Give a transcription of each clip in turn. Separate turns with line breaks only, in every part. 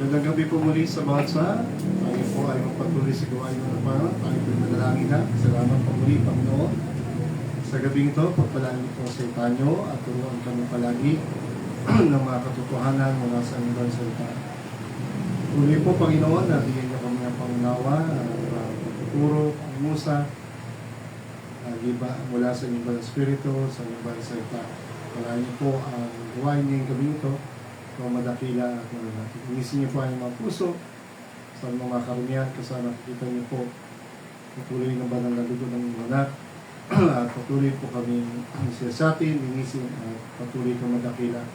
Magandang gabi po muli sa bawat sa. Tayo po ay magpatuloy sa gawain ng Panginoon. Tayo po manalangin na. Salamat po muli, Panginoon. Sa gabing ito, pagpalangin po sa itanyo at turuan kami palagi ng mga katotohanan mula sa inyong salita. Muli po, Panginoon, nabigyan niyo kami ng pangunawa, pagtuturo, pangmusa, mula sa inyong Espiritu, sa inyong salita. Palangin niyo po ang gawain niyo yung gabing ito, madakila at malalaki. Inisin niyo po ang mga puso sa mga karumihan kasi nakikita niyo po patuloy na banal na dugo ng mga anak at patuloy po kami siya sa atin, inisin at patuloy po madakila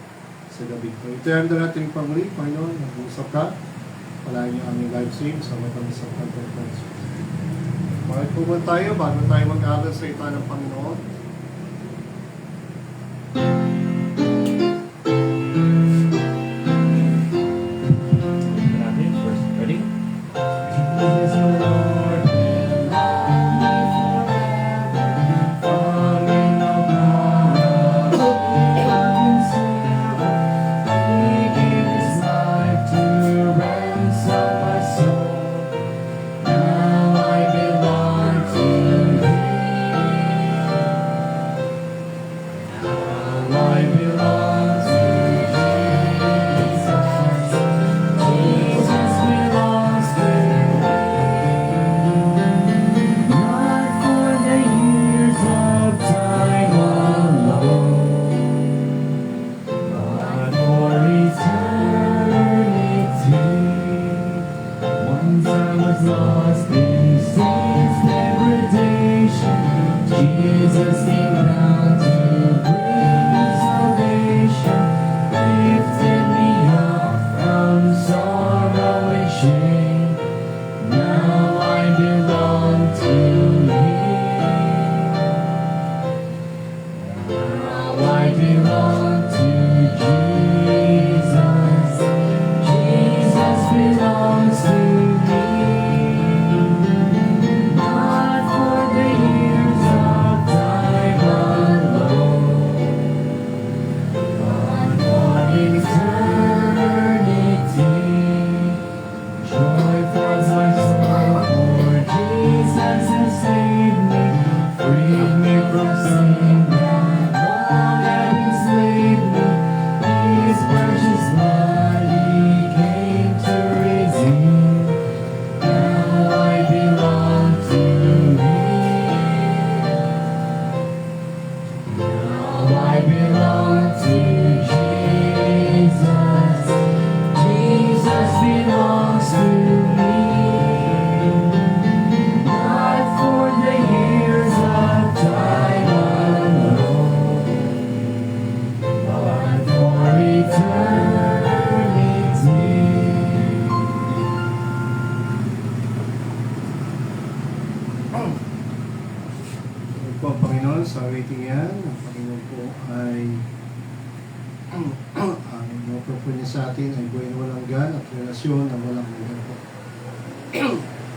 sa gabi ito. Ito yung natin pamuli, Panginoon, nag-uusap ka. Palahin niyo aming live stream sa matamis sa conference. Bakit po ba tayo bago tayo mag-aaral sa ita ng Panginoon?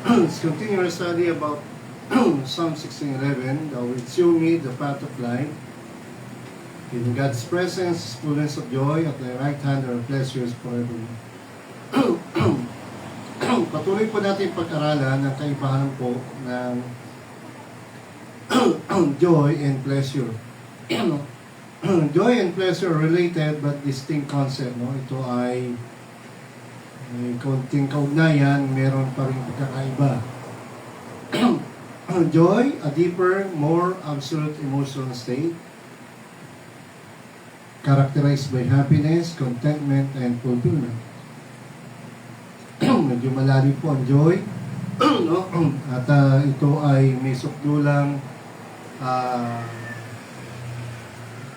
Let's continue our study about Psalm 16:11. Thou wilt show me the path of life. In God's presence, fullness of joy, at thy right hand are pleasures forevermore. Patuloy po natin pag-aralan ang kaibahan po ng joy and pleasure. Joy and pleasure are related but distinct concept. No? Ito ay may konting kaugnayan, meron pa rin pagkakaiba. Joy, a deeper, more absolute emotional state, characterized by happiness, contentment, and fulfillment. Medyo malalim po ang joy. No? At ito ay may sukdulang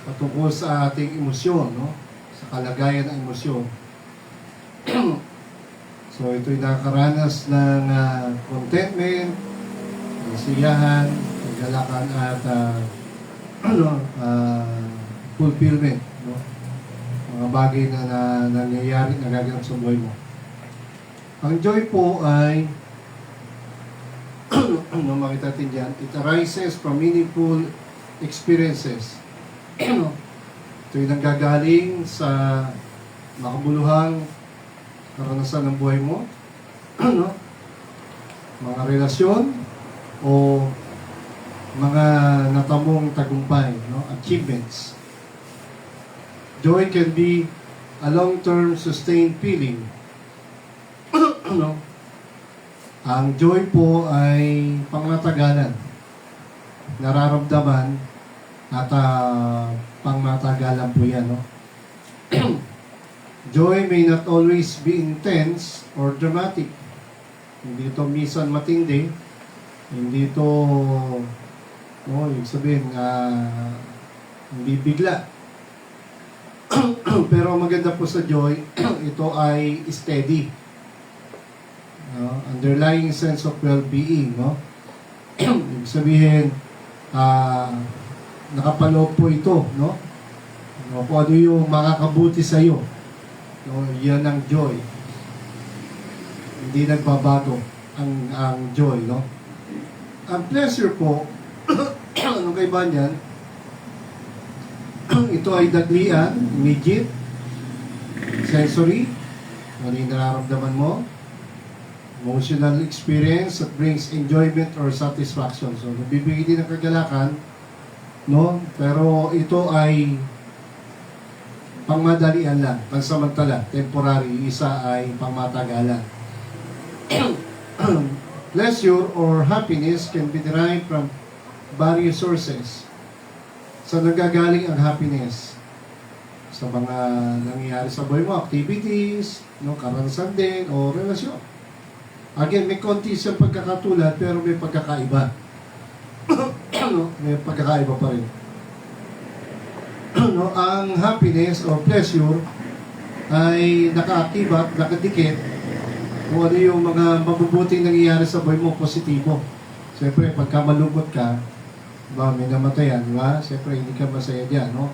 patungkol sa ating emosyon, no? Sa kalagayan ng emosyon. So ito'y nakakaranas ng contentment, kasiyahan, kagalakan at fulfillment, no? Mga bagay na nangyayari, nagaganap sa buhay mo. Ang joy po ay ano makita natin dyan, it arises from meaningful experiences. Ito'y nanggagaling sa makabuluhang karanasan ng buhay mo, no? Mga relasyon, o mga natamong tagumpay, no? Achievements. Joy can be a long-term sustained feeling. No? Ang joy po ay pangmatagalan, nararamdaman at pangmatagalan po yan. No? Joy may not always be intense or dramatic. Hindi ito minsan matindi, hindi ito, ibig sabihin, hindi bigla. Pero maganda po sa joy, ito ay steady. Underlying sense of well-being, no? Ibig sabihin, nakapaloob po ito, no? Kung ano yung makakabuti sa iyo, no? Yan ang joy. Hindi nagbabago ang joy, no? Ang pleasure po, ano kaiba niyan? Ito ay daglian, immediate, sensory, ano yung nararamdaman mo, emotional experience that brings enjoyment or satisfaction. So, nabibigay din ng kagalakan, no? Pero ito ay pangmadalian lang, pansamantala, temporary, isa ay pangmatagalan. Pleasure or happiness can be derived from various sources. Sa nagagaling ang happiness? Sa mga nangyayari sa buhay mo, activities, no, karanasan din, o relasyon. Again, may konti siyang pagkakatulad, pero may pagkakaiba. No? May pagkakaiba pa rin. No? Ang happiness or pleasure ay naka-active, nakadikit kung ano yung mga mabubuting nangyayari sa buhay mo, positibo. Siyempre, pagka malungkot ka, diba, may namatayan, diba? Siyempre, hindi ka masaya diyan, no?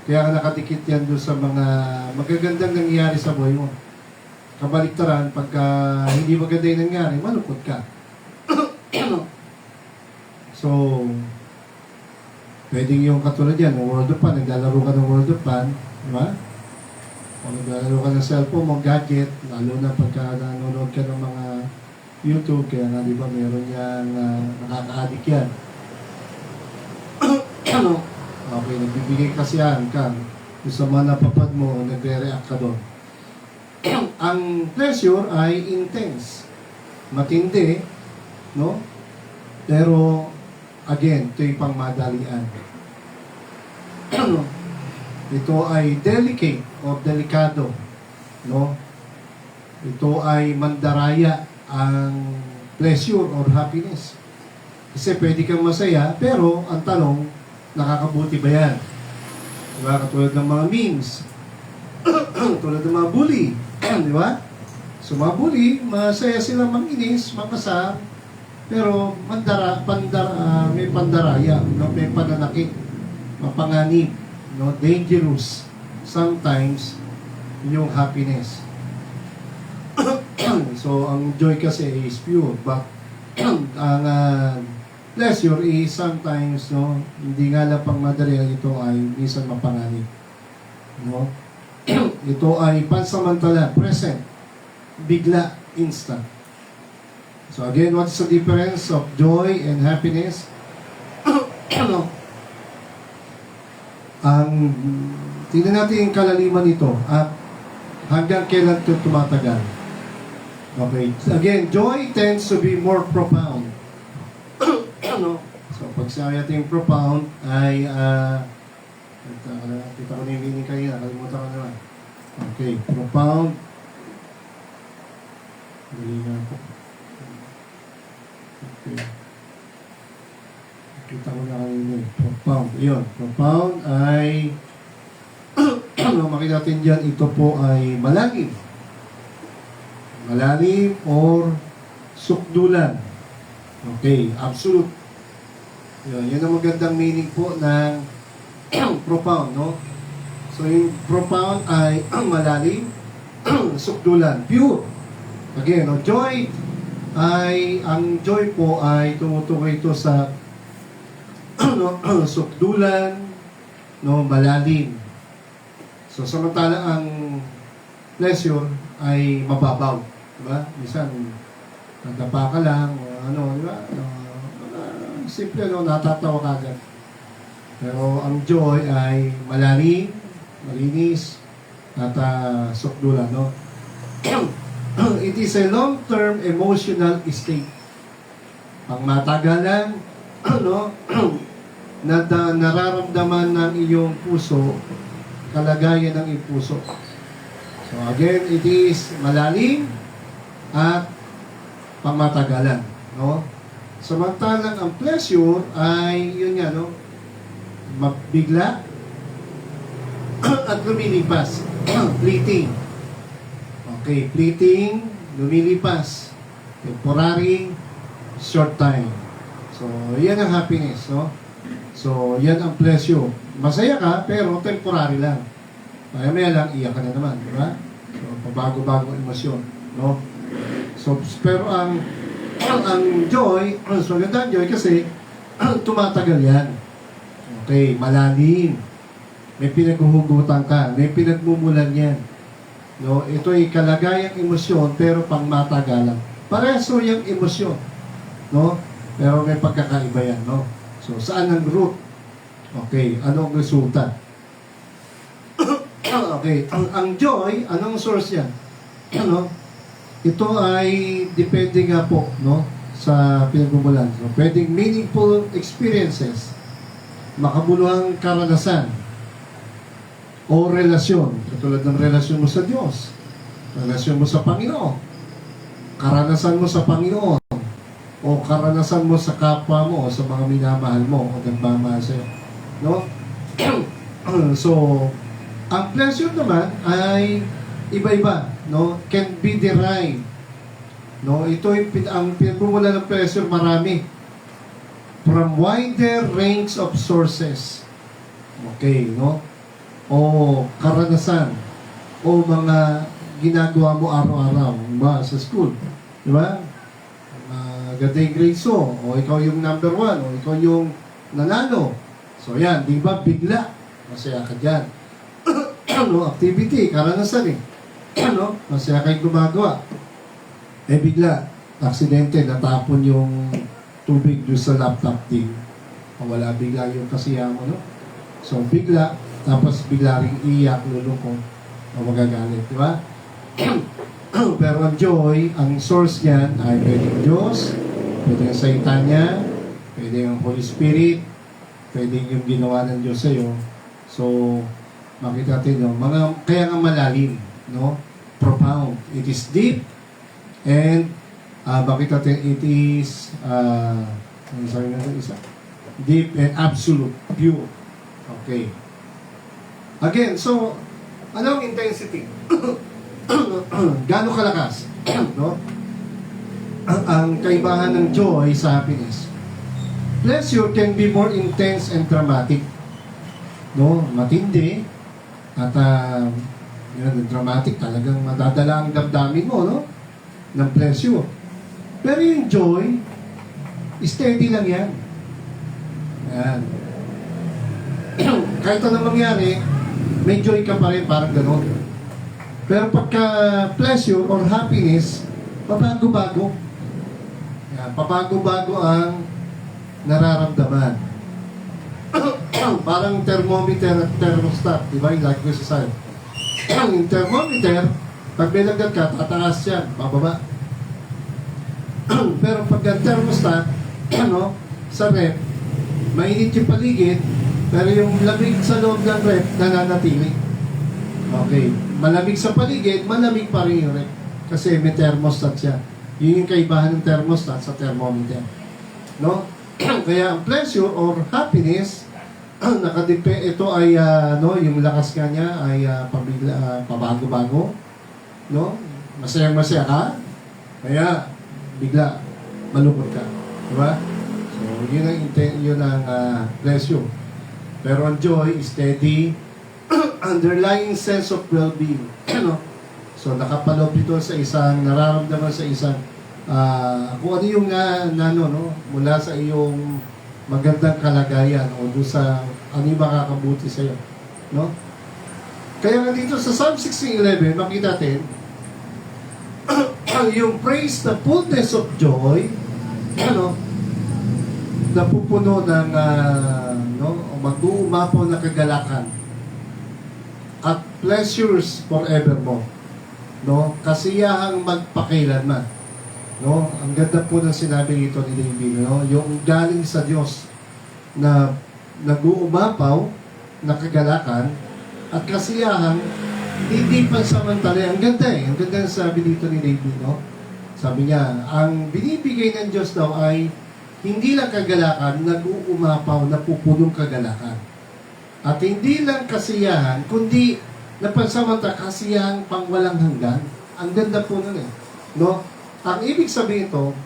Kaya nakadikit yan doon sa mga magagandang nangyayari sa buhay mo. Kabaliktaran, pagka hindi maganda yung nangyari, malungkot ka. So, pwedeng yung katulad yan, ng World of Fun, naglalaro ka ng World of Fun, diba? O naglalaro ka ng cellphone mo, gadget, lalo na pagka nanonood ka ng mga YouTube, kaya nga diba meron yan, nakaka-addict yan. Okay, nagbibigay kasiyahan ka, kung sa mga napapad mo, nagre-react ka doon. Ang pleasure ay intense, matindi, no? Pero, again, ito yung pangmadalian. Ito ay delicate o delikado, no? Ito ay mandaraya ang pleasure or happiness. Kasi pwede kang masaya, pero ang tanong, nakakabuti ba yan? Diba? Katulad ng mga memes, tulad ng mga bully, di ba? So mga bully, masaya sila manginis, makasar, pero may pandaraya, no? May pananakit, mapanganib, no? Dangerous, sometimes, yung happiness. So ang joy kasi is pure, but ang pleasure is sometimes, no, hindi nga lang pang madali, ito ay minsan mapanganib, no? Ito ay pansamantala, present, bigla, instant. So again, what's the difference of joy and happiness? No? Tingnan natin yung kalaliman nito at hanggang kailan ito tumatagal. Okay. Again, joy tends to be more profound. No? So pag sabi natin yung profound ay kita ko na yung meaning kanina, nakalimutan ko naman. Okay, profound. Dali nga po. Okay. Kita ko na kanina. Profound. Yun. Profound ay makita natin dyan, ito po ay malalim. Malalim or sukdulan. Okay, absolute. Yun ang magandang meaning po ng profound, no? So, yung profound ay malalim, sukdulan, pure. Again, no? Joy ay, ang joy po ay tumutukoy ito sa sukdulan, no? Malalim. So, samantala ang pleasure ay mababaw. Diba? Minsan, nadapa ka lang, o ano, diba? Simple, no? Natatawa ka agad. Pero ang joy ay malalim, malinis, at sukdulan, no? It is a long-term emotional state. Pang matagalan, no? Nararamdaman ng iyong puso, kalagayan ng iyong puso. So again, it is malalim at pangmatagalan, no? Samantalang ang pleasure ay, yun nga, no? Mabigla at lumilipas. Fleeting. Okay, fleeting, lumilipas. Temporary, short time. So, yan ang happiness, no? So, yan ang pleasure. Masaya ka, pero temporary lang. Maya-maya lang, iyak ka na naman, di ba? So, pabago-bago emosyon, no? So, pero ang joy, so ganda ang joy kasi tumatagal yan. Okay, malalim. May pinaghuhugutan ka, may pinagmumulan yan. No, ito ay kalagayang emosyon pero pang matagalan. Pareso yung emosyon, no? Pero may pagkakaiba yan, no? So, saan ang root? Okay, anong resulta? Okay, ang joy, anong source yan? Ano? Ito ay depende nga po, no? Sa pinagmumulan. So, pwedeng meaningful experiences, makabuluhang karanasan, o relasyon, katulad ng relasyon mo sa Diyos, relasyon mo sa Panginoon, karanasan mo sa Panginoon, o karanasan mo sa kapwa mo, o sa mga minamahal mo, o nagmamahal sa'yo. No? So, ang pleasure naman ay iba-iba, no? Can be derived. No? Ito ang pinagmumula ng pleasure, marami. From wider range of sources. Okay, no? O karanasan, o mga ginagawa mo araw-araw, ba, sa school, di ba? Ganda yung grades mo, o ikaw yung number 1, o ikaw yung nanalo. So yan, di ba, bigla, masaya ka dyan. No, activity, karanasan eh. No, masaya kayo gumagawa. Eh bigla, aksidente, natapon yung tubig doon sa laptop din. Wala bigla yung kasiyahan mo, no? So bigla, tapos bigla rin iyak, lulungkot, o magagalit, di ba? Pero ang joy, ang source niyan ay pwedeng Diyos, pwedeng ang salita niya, pwedeng ang Holy Spirit, pwedeng yung ginawa ng Diyos sa'yo. So, makita natin, no? Kaya nga malalim, no? Profound. It is deep, and makita natin, it is, ano sabi natin isa? Deep and absolute, pure. Okay. Again, so, anong intensity? Gano'ng kalakas? No? Ang kaibahan ng joy sa happiness. Pleasure can be more intense and dramatic. No? Matindi. At, yun, dramatic. Talagang madadala ang damdamin mo, no? Ng pleasure. Pero yung joy, steady lang yan. Yan. Kahit anong mangyari, may joy ka pa rin, parang gano'n. Pero pagka pleasure or happiness, pabago-bago. Yan, pabago-bago ang nararamdaman. Parang thermometer at thermostat, di ba? Yung lagi ko sasabi. Yung thermometer, pag may lagdat ka, tataas yan, bababa. Pero pag ang thermostat, ano, sa rep, mainit yung paligid, pero yung lamig sa loob ng rep, nananatili. Okay. Malamig sa paligid, malamig pa rin yung rep. Kasi may thermostat siya. Yun yung kaibahan ng thermostat sa thermometer. No? Kaya ang pleasure or happiness, ito ay, no, yung lakas nga niya ay pabago-bago. No? Masayang-masaya ka. Kaya, bigla, malungkot ka. Diba? So, yun ang pleasure. Pero ang joy is steady, underlying sense of well-being. No? So, nakapaloob ito sa isang, nararamdaman sa isang, kung ano yung no, mula sa iyong magandang kalagayan o doon sa ano yung makakabuti sa'yo. No? Kaya nga dito sa Psalm 16:11, makita natin,
yung praise the fullness of joy, ano, napupuno ng mag-uumapaw na kagalakan at pleasures forevermore. No? Kasiyahang magpakailanman. No? Ang ganda po ng sinabi ito ni David, no? Yung galing sa Diyos na nag-uumapaw na kagalakan at kasiyahang hindi pansamantala. Ang ganda eh. Ang ganda ng sabi dito ni David, no? Sabi niya, ang binibigay ng Diyos daw ay hindi lang kagalakan, nag-uumapaw na pupunong kagalakan. At hindi lang kasiyahan, kundi napansamantala kasiyahan pang walang hanggan. Ang ganda po nun eh. No? Ang ibig sabihin ito,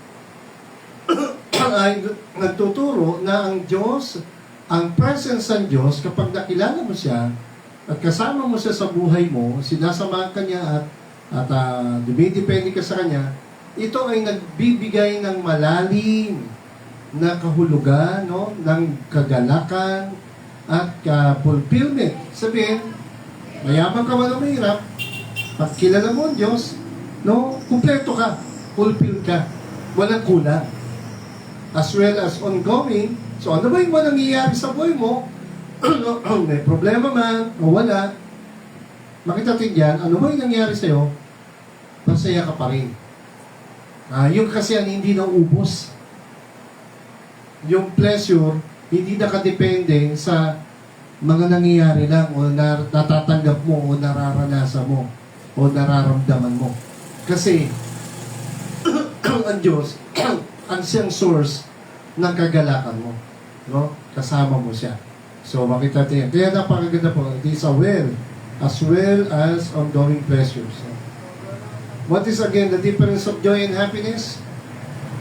ay nagtuturo na ang Diyos, ang presence ng Diyos, kapag nakilala mo siya, at kasama mo siya sa buhay mo, sinasamahan ka niya at dumidepende ka sa kanya, ito ay nagbibigay ng malalim na kahulugan, no, ng kagalakan at fulfillment. Sabihin, mayaman ka man o mahirap, pag kilala mo ang Diyos, no, kumpleto ka, fulfilled ka, walang kulang. As well as ongoing, so ano ba yung nangyayari sa buhay mo? May problema man o wala, makita natin dyan, ano ba yung nangyayari sa'yo? Masaya ka pa rin. Yung kasi hindi naubos. Yung pleasure, hindi nakadepende sa mga nangyayari lang o natatanggap mo o nararanasan mo o nararamdaman mo. Kasi, ang Diyos, ang siyang source ng kagalakan mo. No? Kasama mo siya. So, makita natin yan. Kaya napakaganda po, it is as well as ongoing pleasures. What is again the difference of joy and happiness?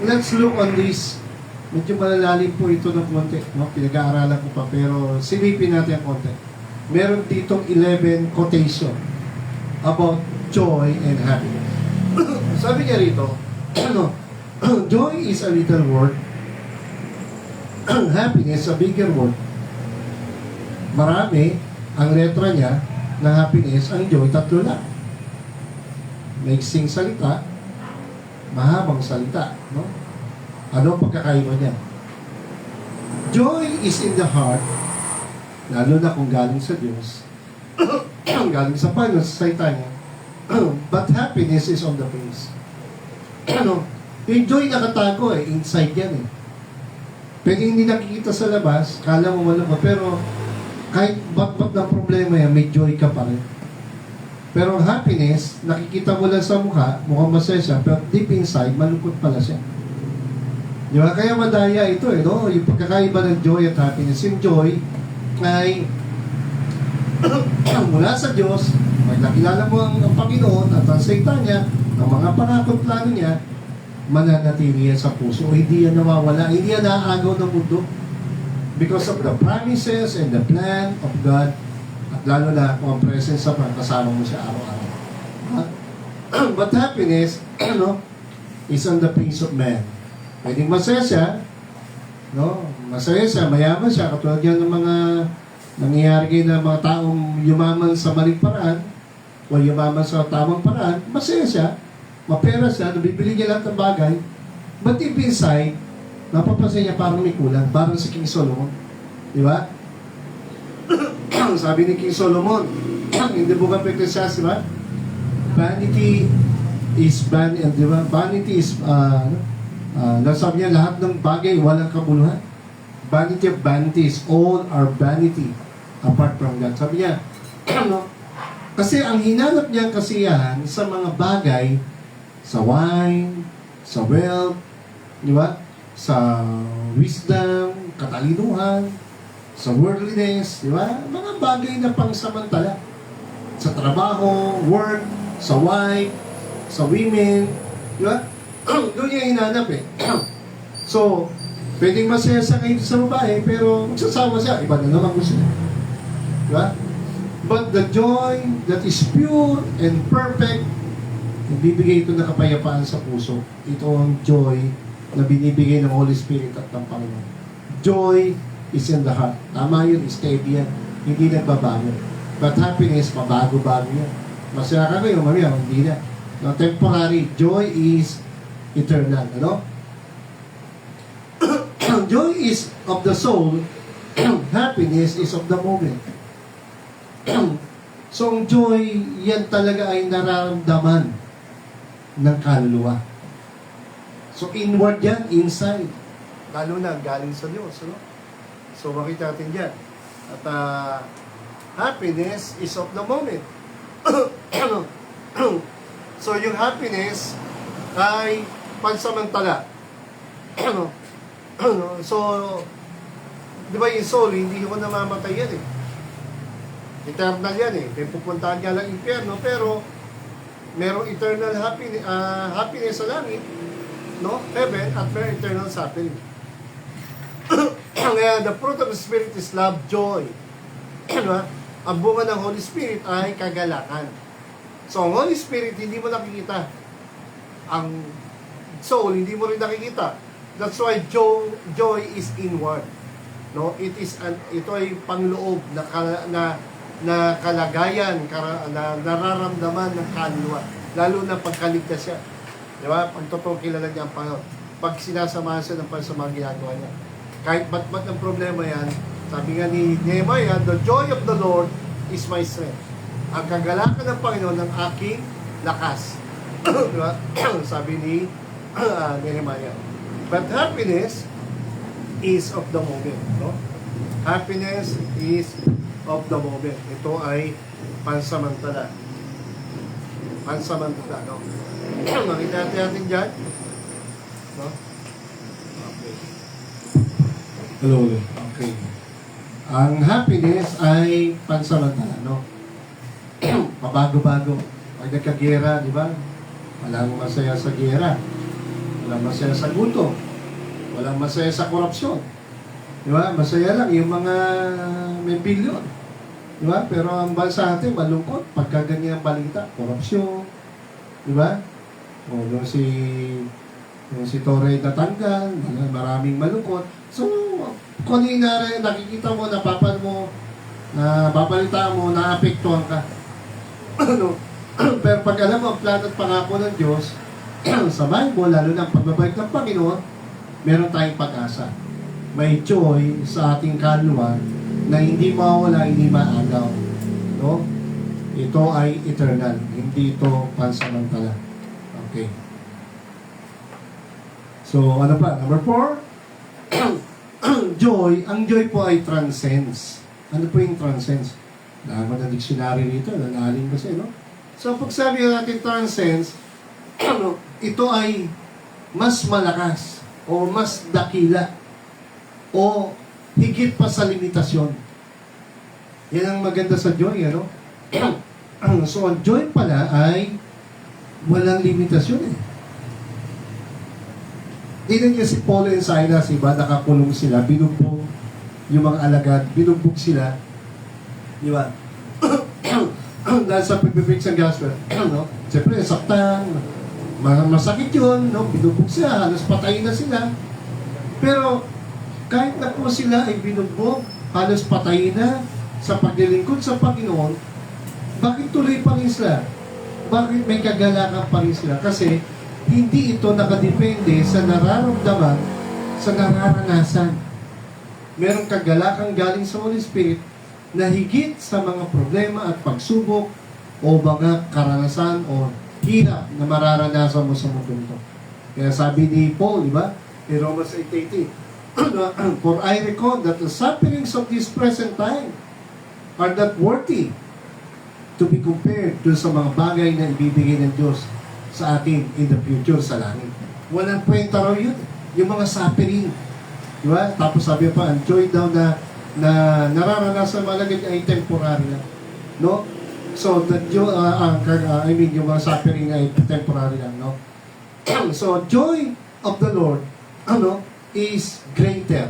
Let's look on this. Medyo malalalim po ito ng konti. No? Pinag-aaralan ko pa, pero silipin natin ang konti. Meron ditong 11 quotation about joy and happiness. Sabi niya rito, joy is a little word, happiness a bigger word. Marami ang letra niya ng happiness, ang joy, 3 lang. Maiksing salita, mahabang salita. No? Ano ang pagkakaiba niya? Joy is in the heart, lalo na kung galing sa Diyos, galing sa Panginoon, sa salita niya. But happiness is on the face. Yung joy nakatago inside yan eh. Pwede hindi nakikita sa labas, kala mo wala pa, pero kahit ba't ng problema yan, may joy ka pa rin. Pero ang happiness, nakikita mo lang sa mukha, mukhang masaya siya, pero deep inside, malungkot pala siya. Di ba? Kaya madaya ito no? Yung pagkakaiba ng joy at happiness. Yung joy ay mula sa Diyos, may nakilala mo ang Panginoon at ang salita niya, ang mga pangako at plano niya, mananatili yan sa puso. O hindi yan nawawala, hindi yan naaagaw ng mundo. Because of the promises and the plan of God, at lalo na kung ang presence sa kasama mo siya araw-araw. But happiness, is on the face of man. Pwedeng masaya siya, no? Masaya siya, mayaman siya, katulad yan ng mga nangyayari ng mga taong yumaman sa maling paraan o yumaman sa tamang paraan, masaya siya, mapera siya, nabibili niya lahat ng bagay, but deep inside, napapansin niya parang may kulang, parang si King Solomon. Di ba? Sabi ni King Solomon, in the book of Ecclesiastes, di ba? Vanity is di ba? Vanity is, nasabi niya, lahat ng bagay, walang kabuluhan. Vanity of vanities, all are vanity apart from God. Sabi niya, kasi ang hinanap niyang kasiyahan sa mga bagay, sa wine, sa wealth, di ba? Sa wisdom, katalinuhan, sa worldliness, di ba? Mga bagay na pangsamantala. Sa trabaho, work, sa wife, sa women, di ba? Doon niya hinanap So, pwedeng masaya sa ngayon sa babae, pero magsasawa siya, iba na naman gusto niya. Di ba? But the joy that is pure and perfect, nagbibigay ito ng kapayapaan sa puso. Ito ang joy na binibigay ng Holy Spirit at ng Panginoon. Joy is in the heart. Tama yun, steady yan. Hindi nagbabago. But happiness, mabago-bago yan. Masaya ka ngayon, mamaya, hindi na. No, temporary. Joy is eternal. Ano? Joy is of the soul. Happiness is of the moment. So, ang joy, yan talaga ay nararamdaman ng kaluluwa. So, inward yan, inside. Lalo na, galing sa Diyos. No? So, makita natin yan. At happiness is of the moment. So, yung happiness ay pansamantala. So, di ba yung soul, hindi ko namamatay yan eh. Eternal yan eh. May pupuntahan niya lang impyerno, pero merong eternal happiness sa langit, no? Heaven, at may eternal suffering. Kaya the fruit of the Spirit is love, joy. Ang bunga ng Holy Spirit ay kagalakan. So, ang Holy Spirit, hindi mo nakikita. Ang soul, hindi mo rin nakikita. That's why joy is inward. No? Ito ay pangloob na kalagayan, na nararamdaman ng kaluluwa. Lalo na pagkaligtas siya. Di ba? Pag totoo kilala niya ang Panginoon. Pag sinasamahan siya ng sa mga ginagawa niya. Kahit ba't ang problema yan, sabi nga ni Nehemiah, the joy of the Lord is my strength. Ang kagalakan ng Panginoon ng aking lakas. Di ba? Sabi ni Nehemiah. But happiness is of the moment. No? Happiness is of the moment. Ito ay pansamantala. Pansamantala, no? Makita natin dyan. No? Okay.
Hello.
Okay. Ang happiness ay pansamantala, no? Pabago-bago. Pag nagkagera, di ba? Walang masaya sa gera. Walang masaya sa gutom. Walang masaya sa korupsyon. Di ba? Masaya lang yung mga may bilyon. Di ba? Pero ang bansa natin malungkot pagka ganyan balita. Korupsyon. Di ba? O yung si Torre natanggal, maraming malungkot. So, kung ano yung nakikita mo, napapan mo, napapalitaan mo, naapektuhan ka. Ano? Pero pag alam mo ang plano at pangako ng Diyos, sa Bible, lalo na ang pagbabalik ng Panginoon, meron tayong pag-asa. May joy sa ating kaluluwa na hindi mawala, hindi maagaw. No? Ito ay eternal, hindi ito pansamantala. Okay. So, ano pa? Number 4, joy. Ang joy po ay transcends. Ano po yung transcends? Dama na dictionary rito, nanaling kasi, no? So, pag sabi natin transcends, ito ay mas malakas o mas dakila o higit pa sa limitasyon. Yan ang maganda sa joy, ano? So, ang joy pala ay walang limitasyon eh. Tingnan niya si Paul and Silas, iba, nakakulong sila, binugbog yung mga alagad, binugbog sila, di ba? Dahil sa pag-preach ng gospel, no? Siyempre, saktan, masakit yun, no? Binugbog sila, halos patayin na sila. Pero, kahit na po sila ay binugbog, halos patayin na sa paglilingkod sa Panginoon, bakit tuloy pa rin sila? Bakit may kagalakan pa rin sila? Kasi, hindi ito nakadepende sa nararamdaman, sa nararanasan. Merong kagalakan galing sa Holy Spirit na higit sa mga problema at pagsubok o mga karanasan o hirap na mararanasan mo sa mundo ito. Kaya sabi ni Paul, di ba? In Romans 8:18, for I reckon that the sufferings of this present time are not worthy to be compared to sa mga bagay na ibibigay ng Diyos sa atin in the future sa langit. Walang kwenta raw yun. Yung mga suffering. Di ba? Tapos sabi pa, ang joy daw na nararanasan malagay ay temporary lang. No? So, yung mga suffering ay temporary lang, no? So, joy of the Lord, is greater.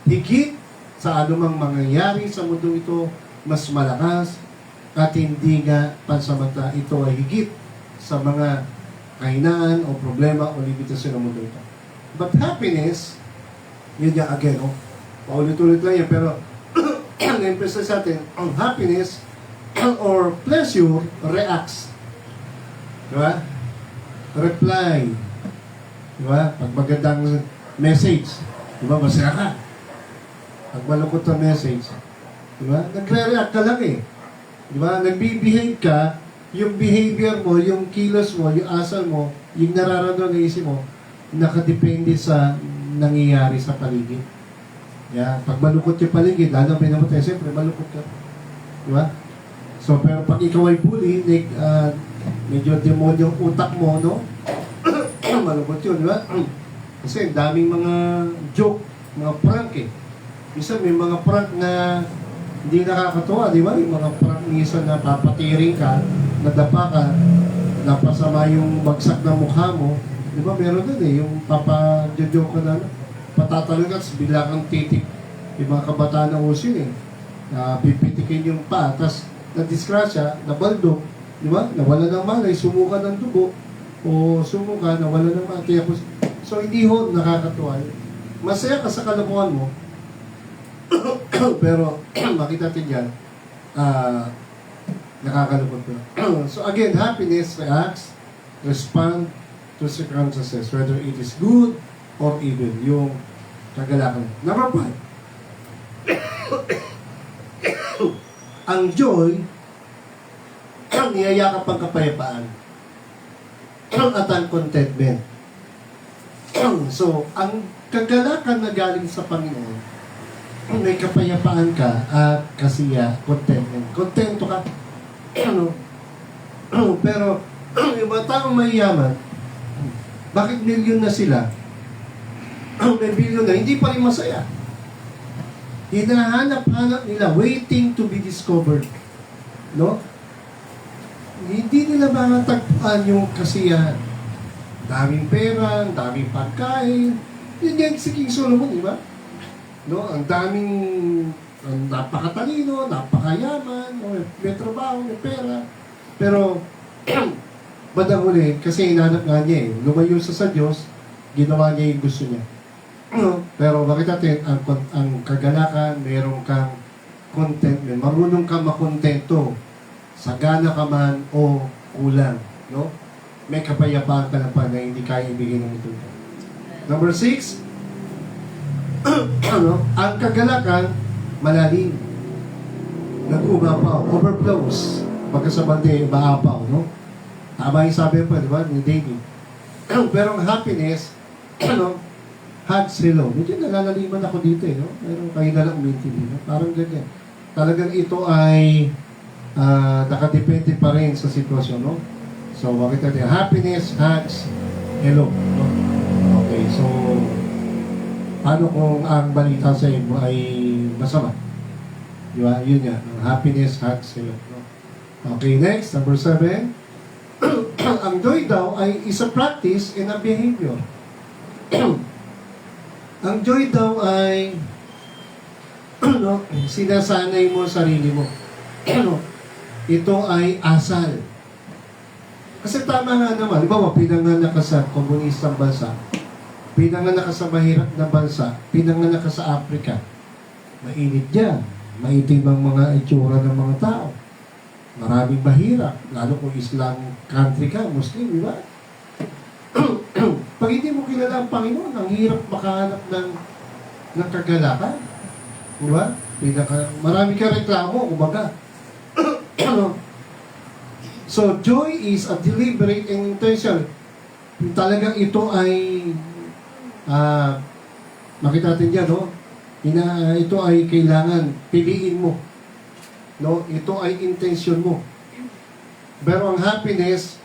Higit sa anumang mangyayari sa mundo ito, mas malakas, at hindi nga pansamantala ito ay higit sa mga kahinaan o problema o limitasyon ng mundo ito. But happiness, yun nga again, paulit-ulit lang yan, pero na-emphasize natin, ang happiness or pleasure reacts. Diba? reply. Di ba? Pag magandang message, di ba, masaya ka. Pag malungkot na message, di ba? Nagre-react ka lang eh. Di ba? Nagbe-behave ka, yung behavior mo, yung kilos mo, yung asal mo, yung nararamdaman ng isip mo, nakadepende sa nangyayari sa paligid. Yeah. Pag malungkot yung paligid, lalo may namatay, siyempre malungkot ka. Di ba? So, pero pag ikaw ay bully, medyo demonyo yung utak mo, no? Malungkot yun, di ba? Kasi daming mga joke, mga prank eh. Minsan may mga prank na hindi nakakatuwa, di ba? Yung mga prank minsan na papatiring ka, nadapa ka, napasama yung bagsak ng mukha mo. Di ba? Meron din eh, yung papa-joke ka na, patatalon ka, bigla kang titik. Yung mga kabataan na uso yun eh. Pipitikin yung pa, tapos na-disgrasya, nabaldok, di ba? Nawala ng malay, sumuka ng dugo, o sumuka, nawala ng malay. So, hindi ho nakakatuwa. Masaya ka sa kalokohan mo, pero makita natin yan, nakakalungkot ko. So again, happiness reacts, respond to circumstances, whether it is good or evil, yung kagalakan. Number 5. Ang joy, niyayakap ang kapayapaan at ang contentment. So, ang kagalakan na galing sa Panginoon, may kapayapaan ka at kasiya, contentment. Kontento ka. Pero, yung mga taong mayayaman, bakit milyon na sila? May bilyon na, hindi pa rin masaya. Hinahanap-hanap nila, waiting to be discovered. No? Hindi nila matagpuan yung kasiyahan. Daming pera, daming pagkain. Yun yan si King Solomon, di ba? No, ang daming napakatalino, napakayaman, may trabaho, may pera. Pero, bandang huli, kasi hinanap nga niya eh, lumayo sa Diyos, ginawa niya yung gusto niya. Pero bakit natin, ang kagalakan, meron kang contentment, marunong ka makontento, sagana ka man o kulang. No? May kapayapaan ka na pa na hindi kaya ibigay ng ito. Number 6, ang kagalakan, malalim. Nag-umapaw, overflows. Pagkasabante, maapaw, no? Tama yung sabi pa, di ba, ni David. Pero ang happiness, hugs hello. Medyo nalalaliman ako dito, no? Pero kayo na lang umintindi, no? Parang ganyan. Talagang ito ay nakadepende pa rin sa sitwasyon, no? So, bakit natin? Happiness, hugs, hello. No? Okay, so, paano kung ang balita sa iyo ay masama? Di ba? Yun yan. Happiness, hugs, hello. No? Okay, next, number 7. Ang joy daw ay is a practice in a behavior. Ang joy daw ay sinasanay mo sarili mo. Ito ay asal. Kasi tama nga naman, di ba, pinanganak ka sa komunistang bansa, pinanganak ka sa mahirap na bansa, pinanganak ka sa Africa. Mainit dyan. Maitim ang mga itsura ng mga tao. Maraming mahirap. Lalo kung Islam country ka, Muslim, di ba? Pag hindi mo kilala ang Panginoon, ang hirap makahanap ng kagalakan. Di ba? Marami ka reklamo, kumbaga. So, joy is a deliberate and intentional. Talagang ito ay makita natin dyan, no? Ito ay kailangan piliin mo. No? Ito ay intention mo. Pero ang happiness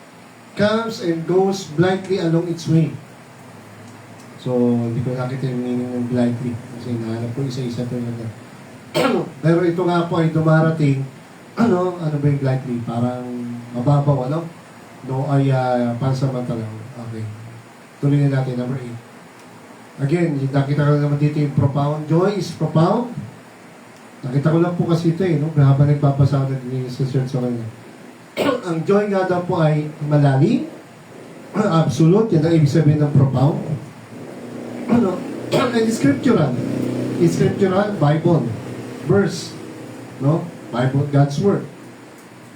comes and goes blindly along its way. So, hindi ko nakita yung meaning ng blindly. Kasi nahanap ko isa-isa ito lang. Pero ito nga po ay dumarating. Ano ba yung blindly? Parang mababaw, ano? No ay pansamantala. Okay. Tuloy na natin, number 8. Again, nakita ko naman dito yung profound. Joy is profound. Nakita ko lang po kasi ito eh, no? Habang nagpapasa ako sa search sa kanya. Ang joy nga daw po ay malalim, absolute, yan ang ibig sabihin ng profound. And scriptural. Scriptural, Bible. Verse. No? Bible, God's Word.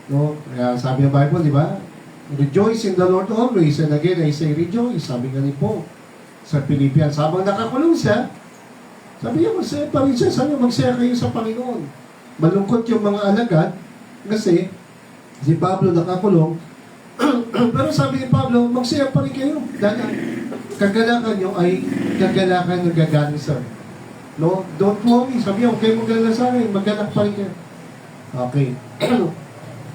No? Kaya sabi ng Bible, di ba? Rejoice in the Lord always. And again, I say rejoice. Sabi nga ni Paul sa Philippians. Habang nakakulong siya, sabi niya, masaya pa rin siya. Sabi niya, magsaya kayo sa Panginoon. Malungkot yung mga alagad kasi si Pablo nakakulong. Pero sabi ni Pablo, magsaya pa rin kayo. Dahil ang kagalakan nyo ay kagalakan ng gagaling sa no? Don't worry. Sabi niya, okay magdala sa akin. Maggalak pa rin kayo. Okay.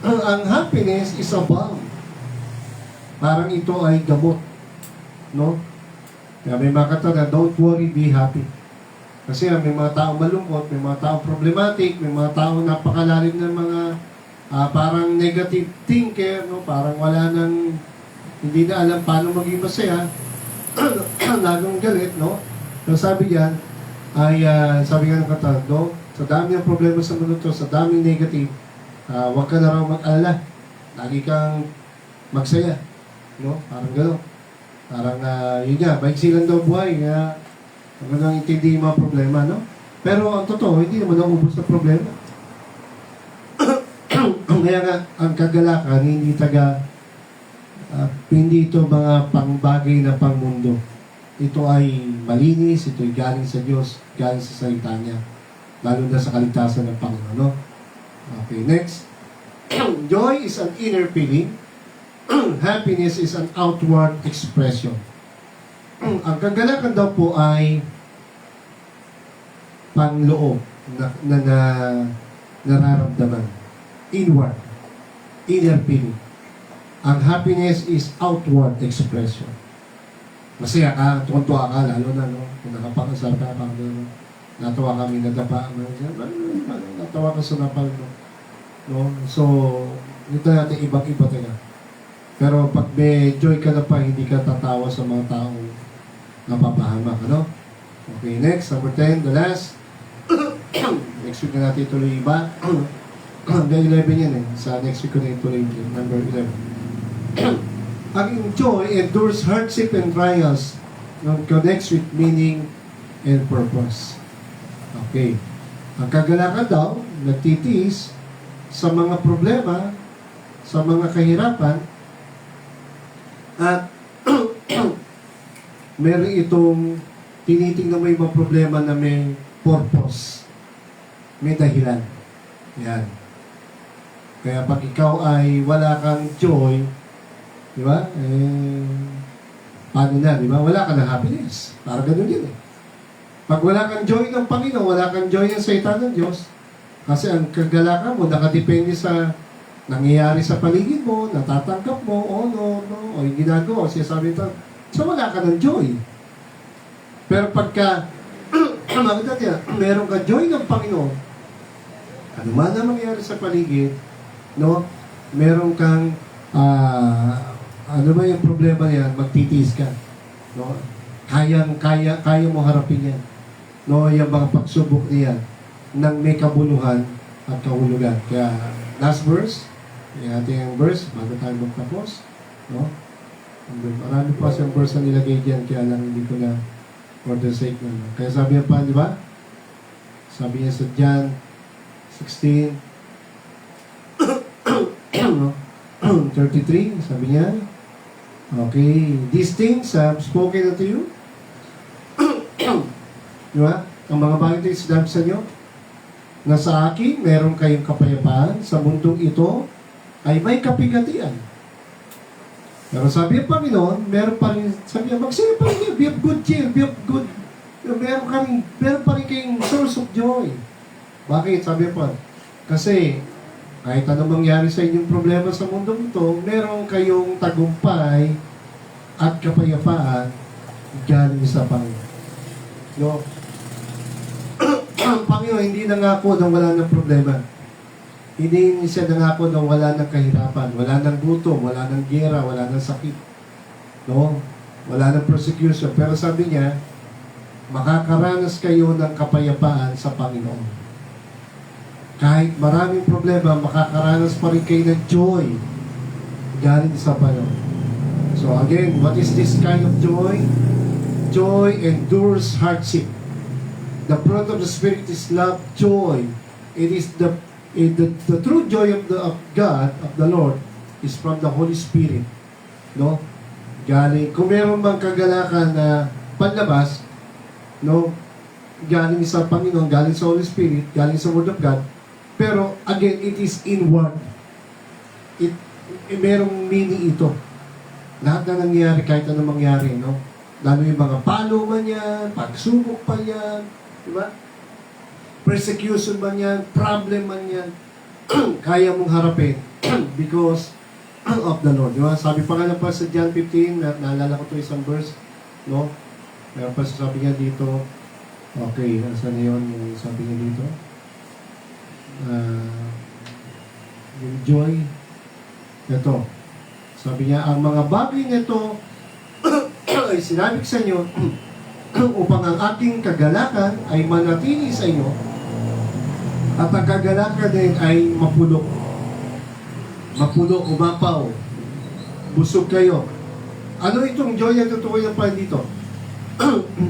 Ang happiness is a balm. Parang ito ay gamot. No? Kaya may mga kata na, don't worry, be happy. Kasi may mga taong malungkot, may mga taong problematic, may mga taong napakalalim ng mga parang negative thinker, no? Parang wala nang, hindi na alam paano maging masaya. Lagong galit, no? So sabi yan, ay sabi nga ng kata, no? Sa dami ng problema sa mundo to, sa daming negative, huwag ka na raw mag-alala. Lagi kang magsaya. No? Parang gano'n. Parang, yun nga, maiksi lang daw buhay. Kaya, magandang intindi yung mga problema, no? Pero, ang totoo, hindi naman naubos na problema. Kaya nga, ang kagalakan, hindi ito mga pangbagay na pangmundo. Ito ay malinis, ito ay galing sa Diyos, galing sa salita niya. Lalo na sa kaligtasan ng Panginoon, no? Okay, next. Joy is an inner feeling. Happiness is an outward expression. Ang kagalakan daw po ay panloob na nararamdaman. Inward. Inner feeling. Ang happiness is outward expression. Masaya ka, tuwan-tuwa ka, lalo na, no? Kung nakapakasal ka, natawa kami, nadapa, natawa ka sa napal, no? So, ito natin ibang-iba tayo. Pero pag may joy ka na pa, hindi ka tatawa sa mga taong napapahamak, ano? Okay, next, number 10, the last. Next week na natin ituloy iba. Hanggang 11 yan eh. Sa next week ko na ituloy number 11. Ang joy endures hardship and trials. Connects with meaning and purpose. Okay. Ang kagalakan daw, nagtitiis sa mga problema, sa mga kahirapan, at meron itong tinitingnan mo yung mga problema na may purpose. May dahilan. Yan. Kaya pag ikaw ay wala kang joy, di ba? Paano na, di ba? Wala ka ng happiness. Para ganun yun eh. Pag wala kang joy ng Panginoon, wala kang joy ng salita ng Diyos, kasi ang kagalakan mo, nakadepende sa nangyayari sa paligid mo, natatanggap mo, no, o yung ginagawa, siya sabi ito, so wala ka ng joy. Pero pagka, meron ka joy ng Panginoon, ano man na mangyayari sa paligid, no, meron kang, ano ba yung problema niyan, magtitiis ka, no, kaya mo harapin yan, no, yung mga pagsubok niyan, nang may kabuluhan at kahulugan. Kaya, last verse, yung ating verse, bago tayo magtapos, no? Marami pa siyang verse na nilagay dyan, kaya lang hindi ko na for the sake na. Kaya sabi niya pa, di ba? Sabi niya sa John 16, 33, sabi niya, okay, these things I have spoken unto you. Di ba? Ang mga bagay ito sinabi sa inyo, na sa akin, meron kayong kapayapaan, sa mundong ito, ay may kapigatian. Pero sabi ng Panginoon, meron pa rin, sabi niya, magsaya pa rin kayo, be of good cheer, be of good, meron pa rin kayong source of joy. Bakit? Sabi pa, kasi, kahit anong mangyari sa inyong problema sa mundong ito, meron kayong tagumpay at kapayapaan galing sa Panginoon. No? Ang Panginoon hindi nangako nang wala ng problema. Hindi siya nangako nang wala ng kahirapan, wala ng gutom, wala ng gera, wala ng sakit. No? Wala ng persecution. Pero sabi niya, makakaranas kayo ng kapayapaan sa Panginoon. Kahit maraming problema, makakaranas pa rin kayo ng joy galing sa Panginoon. So again, what is this kind of joy? Joy endures hardship. The fruit of the Spirit is love, joy. It is the true joy of God, of the Lord, is from the Holy Spirit. No? Galing, kung meron bang kagalakan na panlabas, no? Galing sa Panginoon, galing sa Holy Spirit, galing sa Word of God. Pero, again, it is inward. Merong meaning ito. Lahat na nangyayari, kahit anong mangyari, no? Lalo yung mga palo man yan, pagsubok pa yan, di ba? Persecution man yan, problem man yan, kaya mong harapin because of the Lord. Di ba? Sabi pa nga pa sa John 15, naalala ko to isang verse, no? Meron pa sabi niya dito, okay, saan na yun yung sabi niya dito? Yung joy, ito, sabi niya, ang mga bagay nito ay sinabi ko sa inyo upang ang aking kagalakan ay manatili sa inyo at ang kagalakan din ay mapuno, umapaw, busog kayo. Ano itong joy na tutukoy pa dito?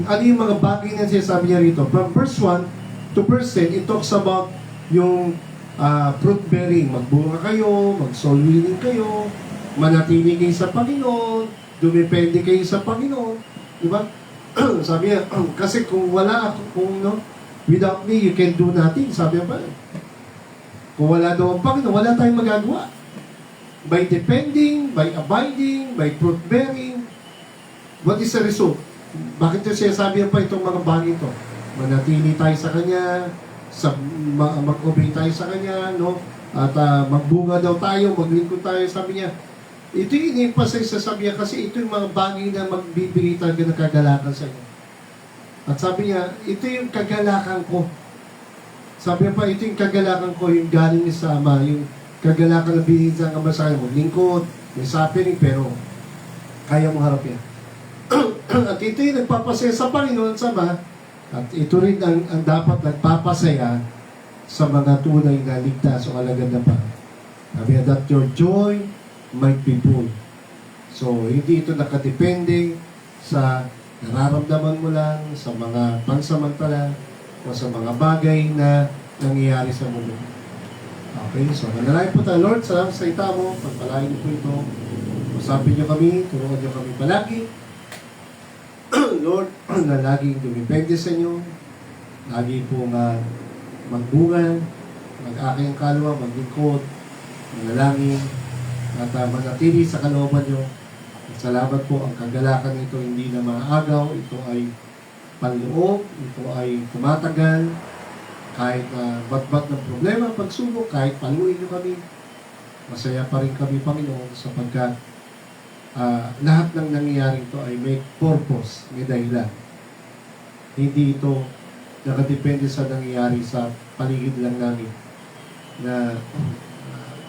Ano yung mga bagay na sinasabi niya rito? From verse 1 to verse 10, it talks about yung fruit bearing. Magbunga kayo, mag-soul winning kayo, manatili kayo sa Panginoon, dumepende kayo sa Panginoon. Di ba? Sabi niya, kasi kung wala ako, without me, you can do nothing. Sabi niya ba? Kung wala daw ang Panginoon, wala tayong magagawa. By depending, by abiding, by fruit bearing, what is the result? Bakit yung sinasabi niya pa itong mga bagay ito? Manatili tayo sa Kanya, mag-obey tayo sa Kanya, no? At magbunga daw tayo, maglingkod tayo. Sabi niya, ito yung in-emphasize sa sabi niya kasi ito yung mga bagay na magbibigay talaga ng kagalakan sa inyo. At sabi niya, ito yung kagalakan ko. Sabi niya pa, ito yung kagalakan ko, yung galing sa Ama, yung kagalakan na binigay sa Ama sa akin. Maglingkod, may suffering, pero kaya mong harap yan. At ito yung nagpapasaya sa Panginoon sa Ama, at ito rin ang dapat nagpapasaya sa mga tunay na ligtas o alagad na pa. Sabi niya, that your joy might be full. So, hindi ito nakadepende sa nararamdaman mo lang, sa mga pansamantala, o sa mga bagay na nangyayari sa mundo. Okay, so manalangin po tayo. Lord, salamat sa ita mo, pagpalain niyo po ito. Usapin niyo kami, tulungan niyo kami palagi. Lord, na laging dumipende sa inyo, lagi po magbunga, mag-aking kalwa, maglingkod, manalangin, at manatili sa kalooban nyo. At salamat po, ang kagalakan nito hindi na maagaw, ito ay panloob, ito ay tumatagal, kahit bat-bat ng problema, pagsubok, kahit paluin nyo kami, masaya pa rin kami, Panginoon, sapagkat lahat ng nangyayari ito ay may purpose, may dahilan. Hindi ito nakadepende sa nangyayari sa paligid lang namin, na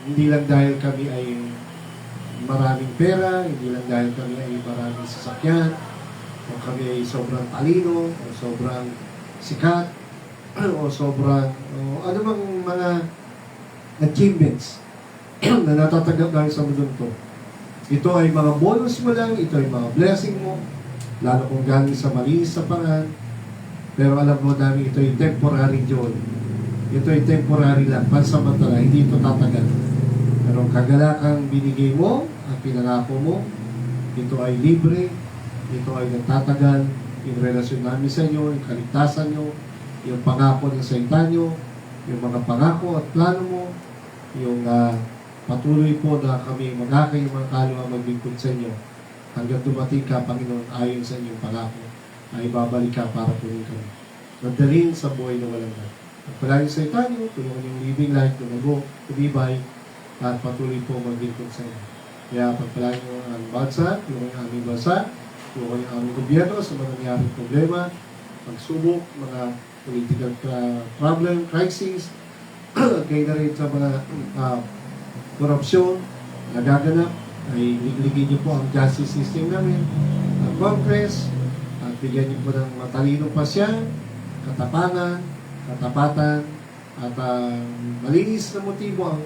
hindi lang dahil kami ay maraming pera, hindi lang dahil kami ay maraming sasakyan, o kami ay sobrang talino, o sobrang sikat, o sobrang, o ano bang mga achievements na natatanggap namin sa mundo ito. Ito ay mga bonus mo lang, ito ay mga blessing mo, lalo kung galing sa malinis sa paraan, pero alam mo namin ito ay temporary joy. Ito ay temporary lang, pansamantala, hindi ito tatagal. Pero ang kagalakang binigay mo at pinangako mo, ito ay libre, ito ay nagtatagal, yung relasyon namin sa inyo, yung kaligtasan nyo, yung pangako ng salita nyo, yung mga pangako at plano mo, yung patuloy po na kami mag-akay yung mga kalwa maglingkod sa inyo hanggang dumating ka, Panginoon, ayon sa inyong pangako, ay babalik ka para punin kami. Magdalhin sa buhay na walang lahat. At palagi sa salita nyo, tulungan yung living life, lumago, tumibay, at patuloy po maglingkod sa inyo. Kaya pagpalain nyo ang bansa, yung aming bansa, yung aming gobyerno sa mga nangyaring problema, pagsubok, mga political problem, crisis, kaya na rin sa mga korupsyon, nagaganap, ay ligligin niyo po ang justice system namin, ang Congress, at bigyan niyo po ng matalino pasya, katapangan, katapatan, at malinis na motibo ang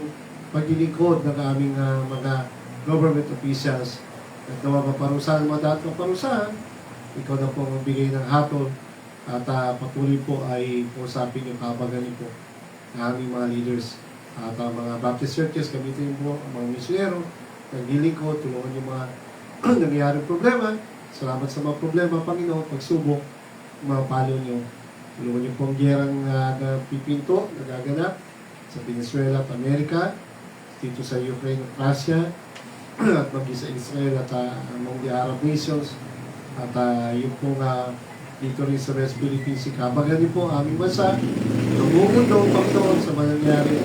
paglilingkod ng aming mga government officials. At nawa maparusahan, mga dapat maparusahan, ikaw na po magbigay ng hatol at patuloy po ay usapin yung kabagaling po ng aming mga leaders at mga Baptist churches, gamitin po ang mga misyonero
naglilingkod, tulungan yung mga nangyayaring problema. Salamat sa mga problema, Panginoon, pagsubok, mga palo nyo. Tulungan niyo po ang gerang napipinto, nagaganap sa Venezuela at Amerika, dito sa Ukraine at Russia, at maging sa Israel at among the Arab nations, at yung po dito rin sa West Philippines, ikabagan niyo po ang aming bansa, ang buong mundo, Panginoon, sa mga nangyari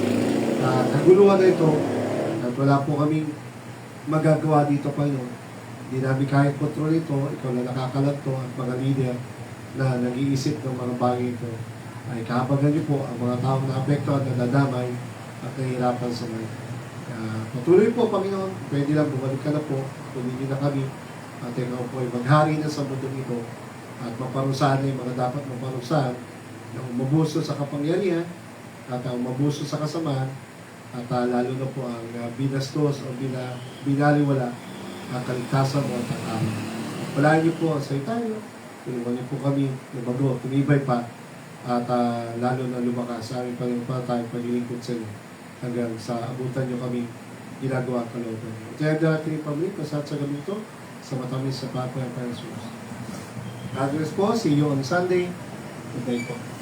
kaguluhan na ito, at wala po kaming magagawa dito, Panginoon. Hindi namin kaya kontrol ito, ikaw na nakakalanto at mga leader na nag-iisip ng mga bagay ito, ay kahabagan niyo po ang mga taong naapektuhan, nadadamay at nahihirapan sa mga. Patuloy po, Panginoon, pwede lang bumalik ka na po, kunin niyo na kami, at ikaw po ay maghari na sa mundo ito, at maparusahan na yung mga dapat maparusahan, na umabuso sa kapangyarihan, at umabuso sa kasamaan, at lalo na po ang binastos o binaliwala ang kaligtasan mo at ang amin. Wala niyo po sa tayo, tulungan niyo po kami lumago, tumibay pa, at lalo na lumakas sa aming pananampalatayang paglilingkod sa inyo hanggang sa abutan niyo kami ginagawa at kalooban niyo. Kaya darating yung pamilya, pasat sa gabi ito, sa matamis sa Papa ng Jesus. God bless po, see you on Sunday. Good day po.